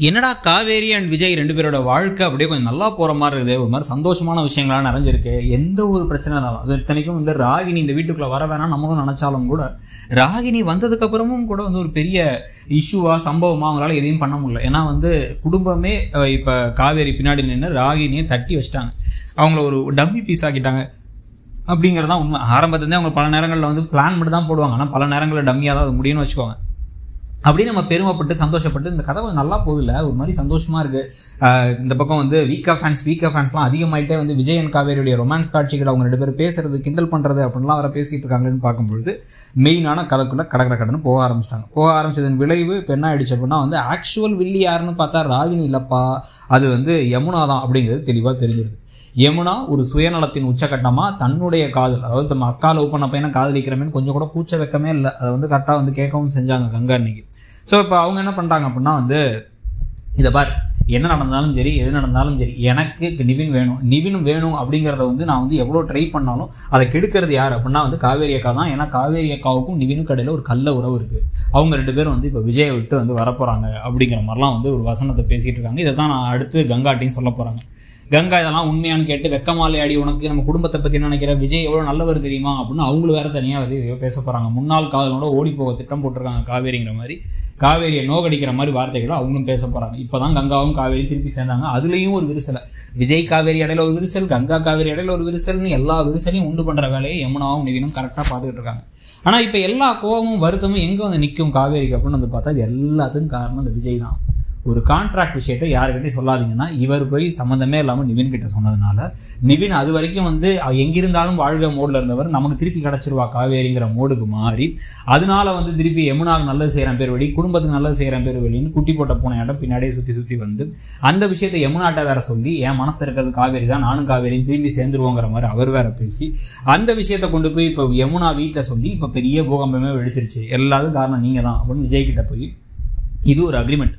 என்னடா காவேரி அண்ட் விஜய் ரெண்டு பேரோட வாழ்க்கை அப்படியே கொஞ்சம் நல்லா போகிற மாதிரி இருக்குது, ஒரு மாதிரி சந்தோஷமான விஷயங்களாக நிறைஞ்சிருக்கு. எந்த ஒரு பிரச்சனை இருந்தாலும் அது இத்தனைக்கும் வந்து ராகினி இந்த வீட்டுக்குள்ளே வர வேணாம் நம்மளும் நினச்சாலும் கூட ராகினி வந்ததுக்கப்புறமும் கூட வந்து ஒரு பெரிய இஷ்யூவாக சம்பவமாக அவங்களால எதையும் பண்ண முடியல. ஏன்னா வந்து குடும்பமே இப்போ காவேரி பின்னாடி நின்று ராகினியை தட்டி வச்சிட்டாங்க, அவங்கள ஒரு டம்மி பீஸ் ஆக்கிட்டாங்க அப்படிங்கிறதான் உண்மை. ஆரம்பத்துலேருந்தே அவங்க பல நேரங்களில் வந்து பிளான் மட்டும் தான் போடுவாங்க, ஆனால் பல நேரங்களில் டம்மியாக தான் அது முடியும்னு வச்சுக்கோங்க. அப்படின்னு நம்ம பெருமைப்பட்டு சந்தோஷப்பட்டு இந்த கதை கொஞ்சம் நல்லா போகுதில்ல, ஒரு மாதிரி சந்தோஷமாக இருக்குது. இந்த பக்கம் வந்து வீக்கா ஃபேன்ஸ்லாம் அதிகமாகிட்டே வந்து விஜய் அண்ட் காவேரியுடைய ரொமான்ஸ் காட்சிகள் அவங்க ரெண்டு பேரும் பேசுறது கிண்டல் பண்ணுறது அப்படின்லாம் வர பேசிகிட்டு இருக்காங்கன்னு பார்க்கும்பொழுது மெயினான கதைக்குள்ளே கடன்னு போக ஆரம்பிச்சதன் விளைவு இப்போ என்ன ஆயிடுச்சு அப்படின்னா வந்து ஆக்சுவல் வில்லி யாருன்னு பார்த்தா ராகினி இல்லைப்பா, அது வந்து யமுனா தான் அப்படிங்கிறது தெளிவாக தெரிஞ்சிருது. யமுனா ஒரு சுயநலத்தின் உச்சகட்டமாக தன்னுடைய காதல், அதாவது நம்ம அக்கா லவ் பண்ண பையனை காதலிக்கிறமேன்னு கொஞ்சம் கூட கூச்ச வைக்கமே இல்லை, அதை வந்து கரெக்டாக வந்து கேட்கவும் செஞ்சாங்க கங்கா அன்னைக்கு. ஸோ இப்போ அவங்க என்ன பண்ணுறாங்க அப்படின்னா வந்து இதை பார், என்ன நடந்தாலும் சரி எது நடந்தாலும் சரி எனக்கு நிவின் வேணும் அப்படிங்கிறத வந்து நான் வந்து எவ்வளோ ட்ரை பண்ணாலும் அதை கெடுக்கிறது யார் அப்படின்னா வந்து காவேரி அக்கா தான். ஏன்னா காவேரி அக்காவுக்கும் நிவினுக்கு இடையில ஒரு கள்ள உறவு இருக்குது, அவங்க ரெண்டு பேரும் வந்து இப்போ விஜயை விட்டு வந்து வரப்போகிறாங்க அப்படிங்கிற மாதிரிலாம் வந்து ஒரு வசனத்தை பேசிகிட்டு இருக்காங்க. இதை தான் நான் அடுத்து கங்காட்டையும் சொல்ல போகிறாங்க. கங்கா இதெல்லாம் உண்மையானு கேட்டு வெக்கமாலை ஆடி உனக்கு நம்ம குடும்பத்தை பற்றி என்ன நினைக்கிற, விஜய் எவ்வளோ நல்லவர் தெரியுமா அப்படின்னு அவங்களும் வேறு தனியாக வந்து பேச போகிறாங்க. முன்னாள் காதலோட ஓடி போக திட்டம் போட்டிருக்காங்க காவேரிங்கிற மாதிரி, காவேரியை நோகடிக்கிற மாதிரி வார்த்தைகளை அவங்களும் பேச போகிறாங்க. இப்போ தான் கங்காவும் காவேரியும் திருப்பி சேர்ந்தாங்க, அதுலேயும் ஒரு விரிசலை, விஜய் காவேரி இடையில ஒரு விரிசல், கங்கா காவேரி இடையில ஒரு விரிசல்னு எல்லா விரிசலையும் உண்டு பண்ணுற வேலையை யமுனாவும் நிவினும் கரெக்டாக பார்த்துக்கிட்டு இருக்காங்க. ஆனால் இப்போ எல்லா கோபமும் வருத்தமும் எங்கே வந்து நிற்கும் காவேரிக்கு அப்படின்னு வந்து பார்த்தா இது எல்லாத்துக்கும் காரணம் இந்த விஜய் தான். ஒரு கான்ட்ராக்ட் விஷயத்தை யாருக்கிட்டையும் சொல்லாதீங்கன்னா இவர் போய் சம்மந்தமே இல்லாமல் நிவின் கிட்ட சொன்னதுனால நிவின் அது வரைக்கும் வந்து எங்கிருந்தாலும் வாழ்க மோடில் இருந்தவர் நமக்கு திருப்பி கிடச்சிருவா காவேரிங்கிற மோடுக்கு மாறி அதனால வந்து திருப்பி யமுனாவுக்கு நல்லது செய்கிறேன் பேர் வழி, குடும்பத்துக்கு நல்லது செய்கிறேன் பேர் வழின்னு குட்டி போட்ட பூனையாட்டம் பின்னாடியே சுற்றி வந்து அந்த விஷயத்தை யமுனாட்ட வேற சொல்லி என் மனசில் இருக்கிறது காவேரி தான், நானும் காவேரியும் திரும்பி சேர்ந்துருவோங்கிற மாதிரி அவர் வேற பேசி அந்த விஷயத்தை கொண்டு போய் இப்போ யமுனா வீட்டில் சொல்லி இப்போ பெரிய பூகம்பமே வெடிச்சிருச்சு, எல்லாத்துக்கும் காரணம் நீங்கள் தான் அப்படின்னு விஜய் கிட்ட போய் இது ஒரு அக்ரிமெண்ட்,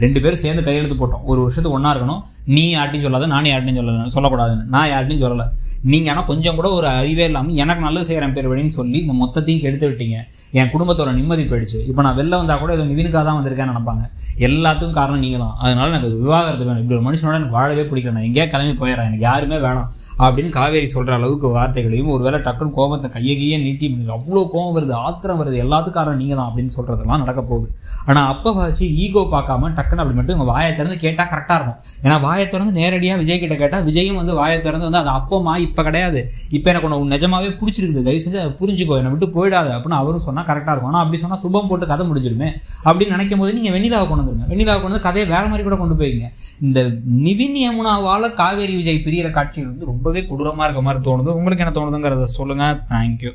ரெண்டு பேரும் சேர்ந்து கையெழுத்து போட்டோம், ஒரு வருஷத்துக்கு ஒன்றா இருக்கணும், நீ யார்ட்டையும் சொல்லாத நானே யார்ட்டையும் சொல்லக்கூடாதுன்னு, நான் யார்ட்டையும் சொல்லலை, நீங்கள் ஆனால் கொஞ்சம் கூட ஒரு அறிவே இல்லாமல் எனக்கு நல்லது செய்கிறேன் பேர் வழின்னு சொல்லி இந்த மொத்தத்தையும் கெடுத்து விட்டீங்க, என் குடும்பத்தோட நிம்மதி போயிடுச்சு, இப்போ நான் வெளில வந்தால் கூட இதை நிவினுக்காக தான் வந்திருக்கேன்னு நினைப்பாங்க, எல்லாத்துக்கும் காரணம் நீங்கள் தான், அதனால எனக்கு விவாகரத்து வேணும், இப்படி ஒரு மனுஷனோட எனக்கு வாழவே பிடிக்கல, நான் எங்கேயா கிளம்பி போயிடறேன், எனக்கு யாருமே வேணாம் அப்படின்னு காவேரி சொல்கிற அளவுக்கு வார்த்தைகளையும் ஒருவேளை டக்குன்னு கோபத்தை கையை நீட்டி அவ்வளோ கோபம் வருது, ஆத்திரம் வருது, எல்லாத்துக்கும் காரணம் நீங்கள் தான் அப்படின்னு சொல்கிறதெல்லாம் நடக்க போகுது. ஆனால் அப்போ வச்சு ஈகோ பார்க்காம டக்குன்னு அப்படி மட்டும் உங்கள் வாயை திறந்து கேட்டால் கரெக்டாக இருக்கும். ஏன்னா வாயை திறந்து நேரடியாக விஜய் கிட்ட கேட்டால் விஜயும் வந்து வாயை திறந்து வந்து அது அப்போமா இப்போ கிடையாது, இப்போ எனக்கு உனக்கு நிஜமாவே பிடிச்சிருக்குது, தயவு செஞ்சு அதை புரிஞ்சுக்கோ, என்னை விட்டு போயிடாது அப்படின்னு அவரும் சொன்னால் கரெக்டாக இருக்கும். ஆனால் அப்படி சொன்னால் சுபம் போட்டு கதை முடிஞ்சிருமே அப்படின்னு நினைக்கும் போது நீங்கள் வெண்ணிலாவை கொண்டு வந்துருங்க, வெண்ணிலாவை கொண்டு வந்து கதையை வேறு மாதிரி கூட கொண்டு போய்ங்க. இந்த நிவின் யமுனாவால் காவேரி விஜய் பிரிகிற காட்சிகள் வந்து ரொம்பவே கொடூரமாக இருக்க மாதிரி தோணுது. உங்களுக்கு என்ன தோணுதுங்கிறத சொல்லுங்கள். தேங்க்யூ.